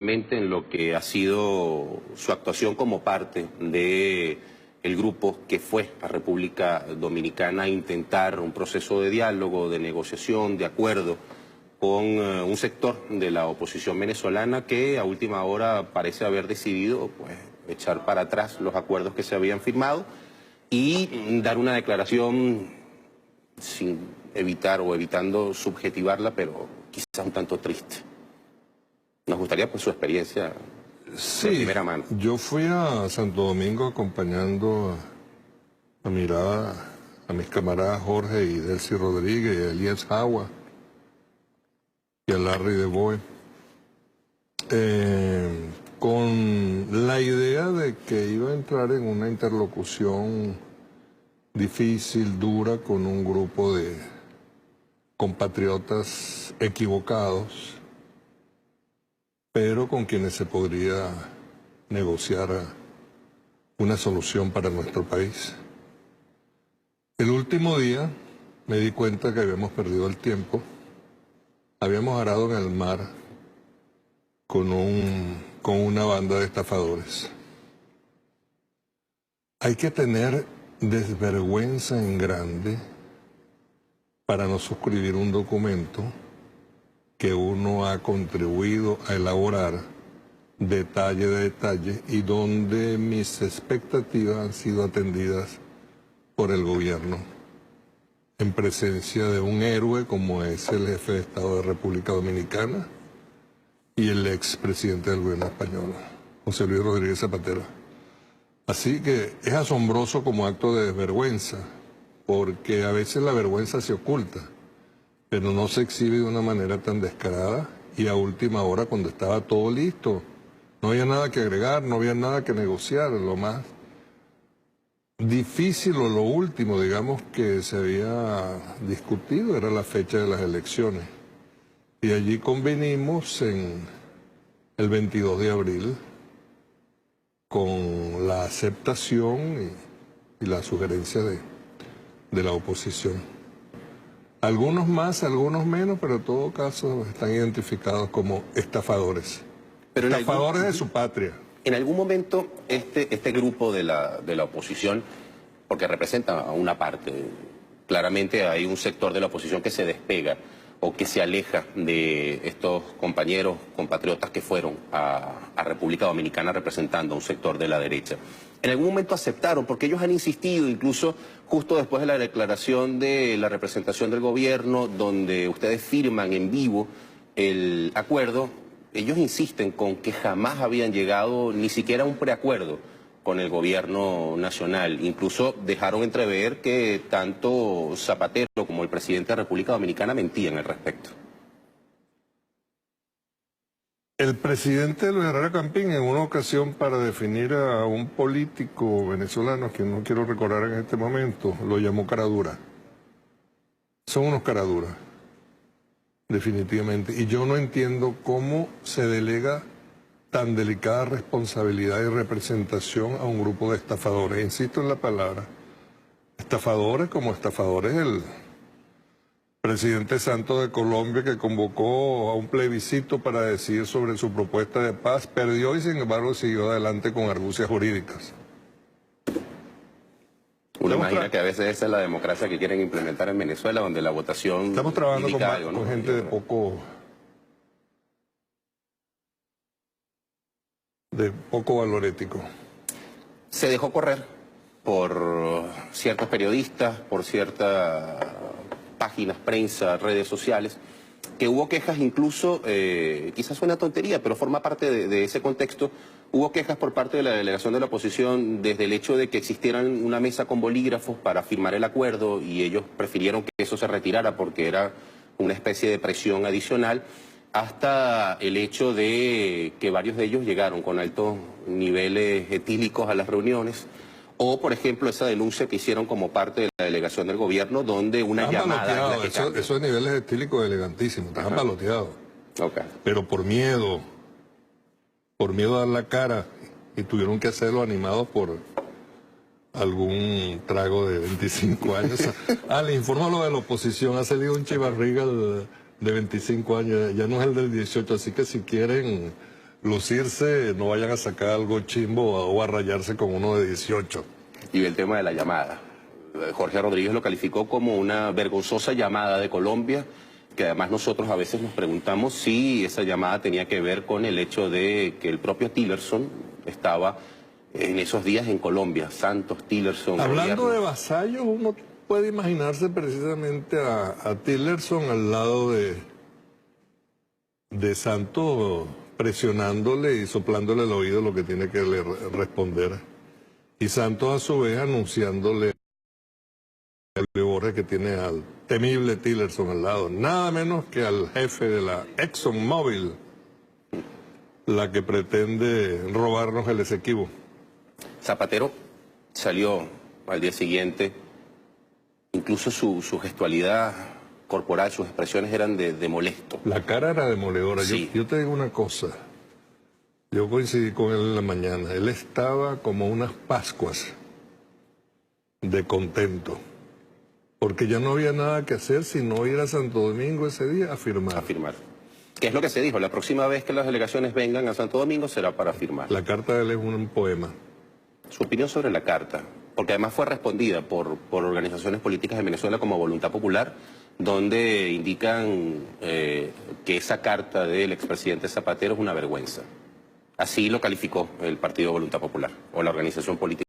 en lo que ha sido su actuación como parte de el grupo que fue a República Dominicana a intentar un proceso de diálogo, de negociación, de acuerdo con un sector de la oposición venezolana que a última hora parece haber decidido pues, echar para atrás los acuerdos que se habían firmado y dar una declaración sin evitar o evitando subjetivarla, pero quizás un tanto triste. Nos gustaría pues su experiencia de primera mano. Yo fui a Santo Domingo acompañando a mis camaradas Jorge y Delcy Rodríguez, y a Elías Jagua y a Larry de Boe, con la idea de que iba a entrar en una interlocución difícil, dura, con un grupo de compatriotas equivocados, pero con quienes se podría negociar una solución para nuestro país. El último día me di cuenta que habíamos perdido el tiempo. Habíamos arado en el mar con una banda de estafadores. Hay que tener desvergüenza en grande para no suscribir un documento que uno ha contribuido a elaborar detalle a detalle y donde mis expectativas han sido atendidas por el gobierno en presencia de un héroe como es el jefe de Estado de República Dominicana y el expresidente del gobierno español, José Luis Rodríguez Zapatero. Así que es asombroso como acto de desvergüenza, porque a veces la vergüenza se oculta, pero no se exhibe de una manera tan descarada y a última hora cuando estaba todo listo. No había nada que agregar, no había nada que negociar. Lo más difícil o lo último, digamos, que se había discutido era la fecha de las elecciones. Y allí convenimos en el 22 de abril con la aceptación y la sugerencia de la oposición. Algunos más, algunos menos, pero en todo caso están identificados como estafadores. Pero estafadores de su patria. En algún momento este grupo de la oposición, porque representa a una parte, claramente hay un sector de la oposición que se despega o que se aleja de estos compañeros, compatriotas que fueron a República Dominicana representando a un sector de la derecha. En algún momento aceptaron, porque ellos han insistido, incluso justo después de la declaración de la representación del gobierno, donde ustedes firman en vivo el acuerdo, ellos insisten con que jamás habían llegado ni siquiera a un preacuerdo con el gobierno nacional. Incluso dejaron entrever que tanto Zapatero como el presidente de la República Dominicana mentían al respecto. El presidente Luis Herrera Campín, en una ocasión para definir a un político venezolano, que no quiero recordar en este momento, lo llamó caradura. Son unos caraduras, definitivamente. Y yo no entiendo cómo se delega tan delicada responsabilidad y representación a un grupo de estafadores. Insisto en la palabra. Estafadores como estafadores el presidente Santos de Colombia, que convocó a un plebiscito para decidir sobre su propuesta de paz, perdió y sin embargo siguió adelante con argucias jurídicas. Uno imagina que a veces esa es la democracia que quieren implementar en Venezuela, donde la votación... Estamos trabajando con gente de poco valor ético. Se dejó correr por ciertos periodistas, por ciertas páginas, prensa, redes sociales, que hubo quejas incluso, quizás suena tontería, pero forma parte de ese contexto. Hubo quejas por parte de la delegación de la oposición desde el hecho de que existieran una mesa con bolígrafos para firmar el acuerdo y ellos prefirieron que eso se retirara porque era una especie de presión adicional, hasta el hecho de que varios de ellos llegaron con altos niveles etílicos a las reuniones, o por ejemplo esa denuncia que hicieron como parte de la delegación del gobierno, donde una llamada... Esos niveles etílicos elegantísimos, estaban baloteados. Okay. Pero por miedo a dar la cara, y tuvieron que hacerlo animados por algún trago de 25 años. Les informo a lo de la oposición, ha salido un chivarriga de 25 años, ya no es el del 18, así que si quieren lucirse, no vayan a sacar algo chimbo o a rayarse con uno de 18. Y el tema de la llamada. Jorge Rodríguez lo calificó como una vergonzosa llamada de Colombia, que además nosotros a veces nos preguntamos si esa llamada tenía que ver con el hecho de que el propio Tillerson estaba en esos días en Colombia. Santos, Tillerson... Hablando gobierno. de vasallos, uno puede imaginarse precisamente a Tillerson al lado de Santos, presionándole y soplándole el oído lo que tiene que responder. Y Santos a su vez anunciándole a Borges que tiene al temible Tillerson al lado, nada menos que al jefe de la ExxonMobil, la que pretende robarnos el Esequibo. Zapatero salió al día siguiente, incluso su gestualidad corporal, sus expresiones eran de molesto. La cara era demoledora. Sí. Yo te digo una cosa, yo coincidí con él en la mañana, él estaba como unas Pascuas de contento, porque ya no había nada que hacer sino ir a Santo Domingo ese día a firmar. A firmar. ¿Qué es lo que se dijo? La próxima vez que las delegaciones vengan a Santo Domingo será para firmar. La carta de él es un poema. Su opinión sobre la carta, porque además fue respondida por organizaciones políticas de Venezuela como Voluntad Popular, donde indican que esa carta del expresidente Zapatero es una vergüenza. Así lo calificó el Partido Voluntad Popular, o la organización política.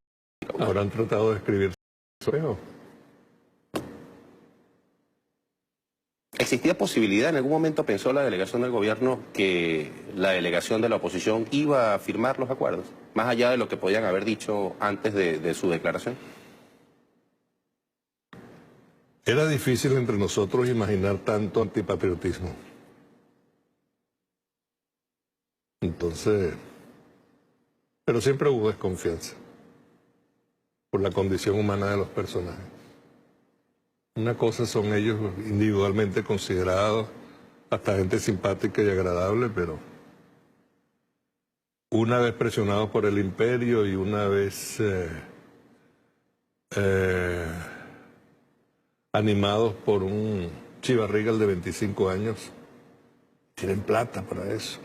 Habrán tratado de escribir eso. ¿Existía posibilidad, en algún momento pensó la delegación del gobierno que la delegación de la oposición iba a firmar los acuerdos, más allá de lo que podían haber dicho antes de su declaración? Era difícil entre nosotros imaginar tanto antipatriotismo. Entonces, pero siempre hubo desconfianza por la condición humana de los personajes. Una cosa son ellos individualmente considerados, hasta gente simpática y agradable, pero una vez presionados por el imperio y una vez animados por un chivarrigal de 25 años, tienen plata para eso.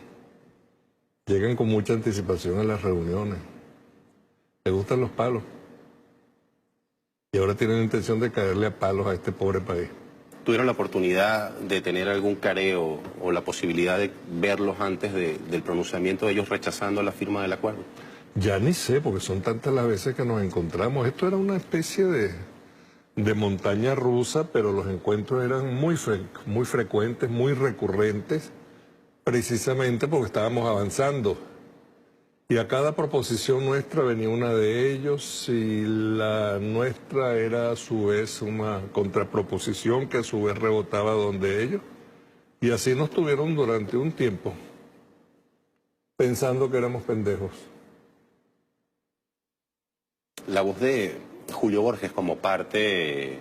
Llegan con mucha anticipación a las reuniones. Les gustan los palos. Y ahora tienen la intención de caerle a palos a este pobre país. ¿Tuvieron la oportunidad de tener algún careo o la posibilidad de verlos antes del pronunciamiento de ellos rechazando la firma del acuerdo? Ya ni sé, porque son tantas las veces que nos encontramos. Esto era una especie de montaña rusa, pero los encuentros eran muy frecuentes, muy recurrentes, precisamente porque estábamos avanzando. Y a cada proposición nuestra venía una de ellos y la nuestra era a su vez una contraproposición que a su vez rebotaba donde ellos. Y así nos tuvieron durante un tiempo, pensando que éramos pendejos. La voz de Julio Borges como parte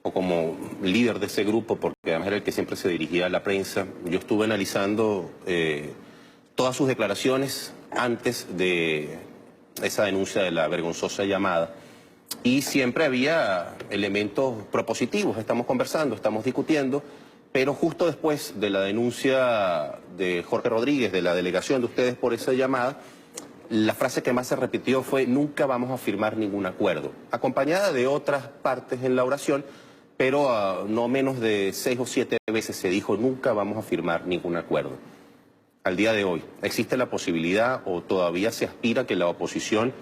o como líder de ese grupo, porque además era el que siempre se dirigía a la prensa, yo estuve analizando todas sus declaraciones antes de esa denuncia de la vergonzosa llamada, y siempre había elementos propositivos. Estamos conversando, estamos discutiendo, pero justo después de la denuncia de Jorge Rodríguez, de la delegación de ustedes por esa llamada, la frase que más se repitió fue: nunca vamos a firmar ningún acuerdo, acompañada de otras partes en la oración, pero no menos de 6 o 7 veces se dijo: nunca vamos a firmar ningún acuerdo. Al día de hoy, ¿existe la posibilidad o todavía se aspira que la oposición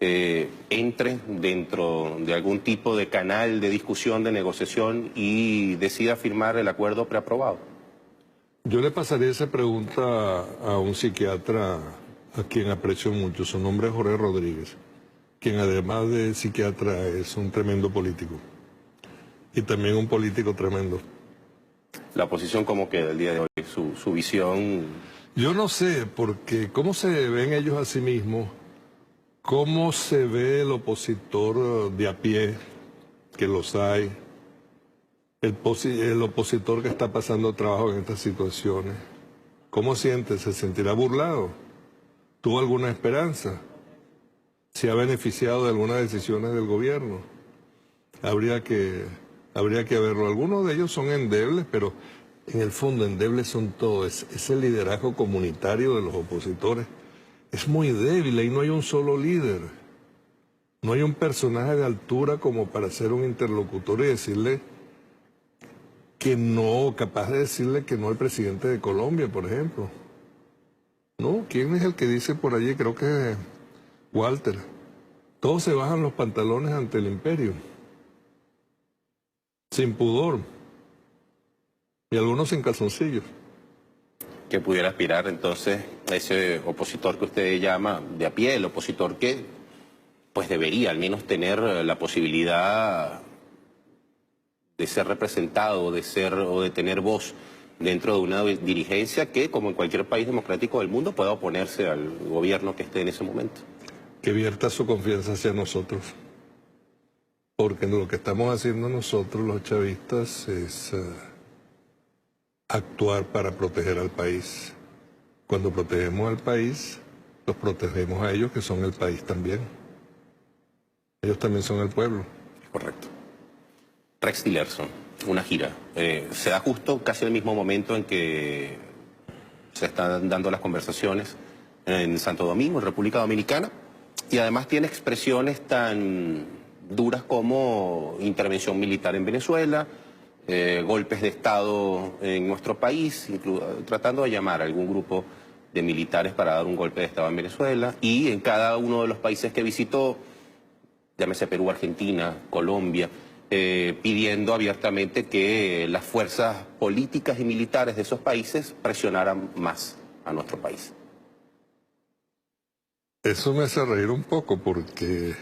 entre dentro de algún tipo de canal de discusión, de negociación y decida firmar el acuerdo preaprobado? Yo le pasaría esa pregunta a un psiquiatra a quien aprecio mucho. Su nombre es Jorge Rodríguez, quien además de psiquiatra es un tremendo político y también un político tremendo. La oposición, ¿cómo queda el día de hoy? Su visión... Yo no sé, porque cómo se ven ellos a sí mismos, cómo se ve el opositor de a pie, que los hay, el opositor que está pasando trabajo en estas situaciones. ¿Cómo siente? ¿Se sentirá burlado? ¿Tuvo alguna esperanza? ¿Se ha beneficiado de algunas decisiones del gobierno? Habría que verlo. Algunos de ellos son endebles, pero en el fondo endebles son todos. Ese liderazgo comunitario de los opositores es muy débil, ahí no hay un solo líder. No hay un personaje de altura como para ser un interlocutor y decirle que no, capaz de decirle que no al presidente de Colombia, por ejemplo. No, ¿quién es el que dice por allí? Creo que es Walter. Todos se bajan los pantalones ante el imperio, sin pudor, y algunos sin calzoncillos. Que pudiera aspirar entonces a ese opositor que usted llama de a pie, el opositor que pues debería al menos tener la posibilidad de ser representado, de ser o de tener voz dentro de una dirigencia que, como en cualquier país democrático del mundo, pueda oponerse al gobierno que esté en ese momento. Que vierta su confianza hacia nosotros, porque lo que estamos haciendo nosotros los chavistas es actuar para proteger al país. Cuando protegemos al país, los protegemos a ellos, que son el país también. Ellos también son el pueblo. Correcto. Rex Tillerson, una gira. Se da justo casi el mismo momento en que se están dando las conversaciones en Santo Domingo, en República Dominicana, y además tiene expresiones tan duras como intervención militar en Venezuela, golpes de Estado en nuestro país, tratando de llamar a algún grupo de militares para dar un golpe de Estado en Venezuela, y en cada uno de los países que visitó, llámese Perú, Argentina, Colombia, pidiendo abiertamente que las fuerzas políticas y militares de esos países presionaran más a nuestro país. Eso me hace reír un poco porque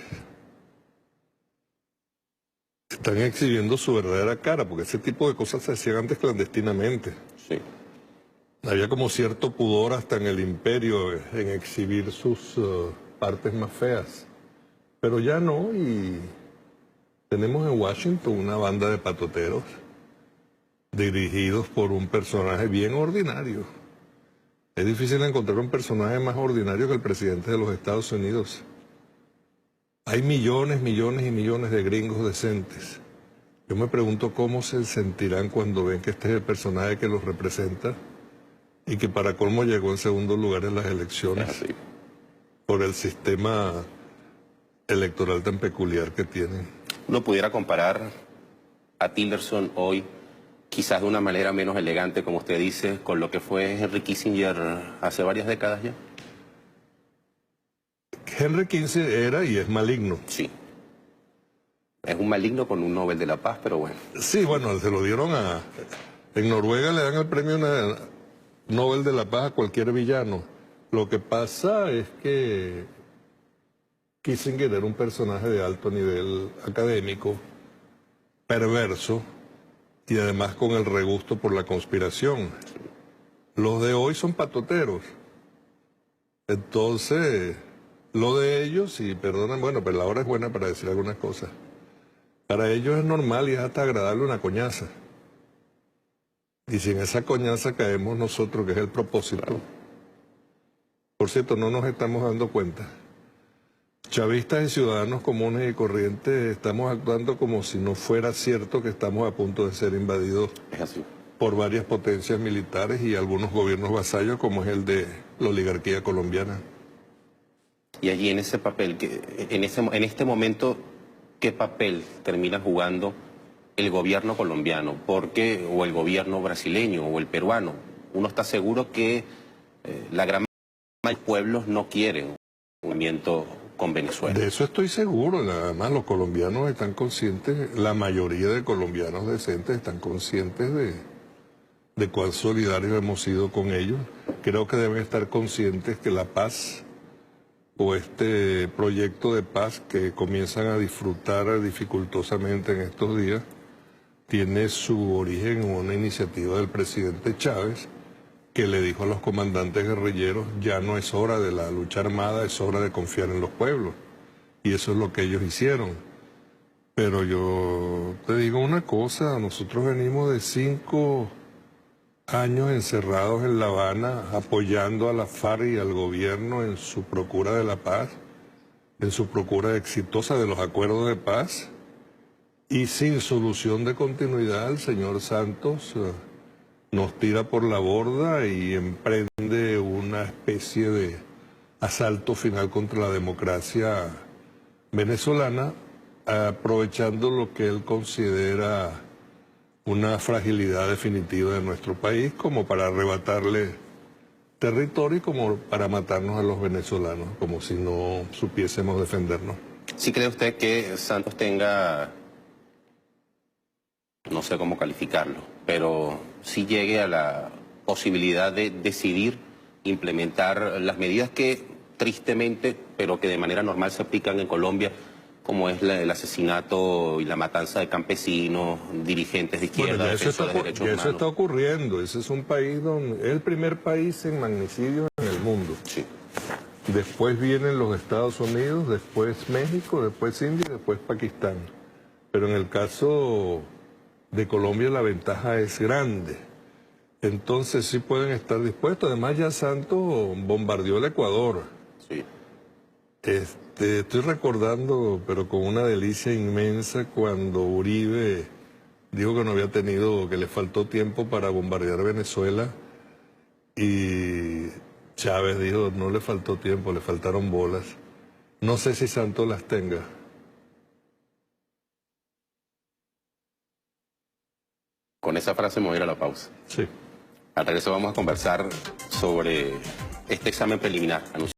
están exhibiendo su verdadera cara, porque ese tipo de cosas se hacían antes clandestinamente. Sí. Había como cierto pudor hasta en el imperio en exhibir sus partes más feas. Pero ya no, y tenemos en Washington una banda de patoteros dirigidos por un personaje bien ordinario. Es difícil encontrar un personaje más ordinario que el presidente de los Estados Unidos. Hay millones, millones y millones de gringos decentes. Yo me pregunto cómo se sentirán cuando ven que este es el personaje que los representa y que para colmo llegó en segundo lugar en las elecciones por el sistema electoral tan peculiar que tienen. Uno pudiera comparar a Tillerson hoy, quizás de una manera menos elegante, como usted dice, con lo que fue Henry Kissinger hace varias décadas ya. Henry Kissinger era y es maligno. Sí. Es un maligno con un Nobel de la Paz, pero bueno. Sí, bueno, se lo dieron a... En Noruega le dan el premio Nobel de la Paz a cualquier villano. Lo que pasa es que Kissinger era un personaje de alto nivel académico, perverso, y además con el regusto por la conspiración. Los de hoy son patoteros. Entonces, lo de ellos, y perdonan, bueno, pero la hora es buena para decir algunas cosas. Para ellos es normal y es hasta agradable una coñaza. Y si en esa coñaza caemos nosotros, que es el propósito. Claro. Por cierto, no nos estamos dando cuenta. Chavistas y ciudadanos comunes y corrientes estamos actuando como si no fuera cierto que estamos a punto de ser invadidos por varias potencias militares y algunos gobiernos vasallos, como es el de la oligarquía colombiana. Y allí en ese papel, en este momento, ¿qué papel termina jugando el gobierno colombiano? Porque, o el gobierno brasileño, o el peruano. Uno está seguro que la gran mayoría de los pueblos no quieren un movimiento con Venezuela. De eso estoy seguro. Además, los colombianos están conscientes, la mayoría de colombianos decentes están conscientes de cuán solidarios hemos sido con ellos. Creo que deben estar conscientes que la paz o este proyecto de paz que comienzan a disfrutar dificultosamente en estos días tiene su origen en una iniciativa del presidente Chávez, que le dijo a los comandantes guerrilleros: ya no es hora de la lucha armada, es hora de confiar en los pueblos. Y eso es lo que ellos hicieron. Pero yo te digo una cosa, nosotros venimos de 5 años encerrados en La Habana, apoyando a la FARC y al gobierno en su procura de la paz, en su procura exitosa de los acuerdos de paz, y sin solución de continuidad. El señor Santos nos tira por la borda y emprende una especie de asalto final contra la democracia venezolana, aprovechando lo que él considera una fragilidad definitiva de nuestro país, como para arrebatarle territorio y como para matarnos a los venezolanos, como si no supiésemos defendernos. ¿Sí cree usted que Santos tenga, no sé cómo calificarlo, pero sí llegue a la posibilidad de decidir implementar las medidas que tristemente, pero que de manera normal se aplican en Colombia, como es el asesinato y la matanza de campesinos, dirigentes de izquierda, Bueno, defensores de derechos humanos? eso está ocurriendo. Ese es un país donde es el primer país en magnicidios en el mundo. Sí. Después vienen los Estados Unidos, después México, después India y después Pakistán. Pero en el caso de Colombia la ventaja es grande. Entonces sí pueden estar dispuestos. Además ya Santos bombardeó el Ecuador. Sí. Estoy recordando, pero con una delicia inmensa, cuando Uribe dijo que no había tenido, que le faltó tiempo para bombardear Venezuela, y Chávez dijo, no le faltó tiempo, le faltaron bolas. No sé si Santos las tenga. Con esa frase me voy a ir a la pausa. Sí. Al regreso vamos a conversar sobre este examen preliminar anunciado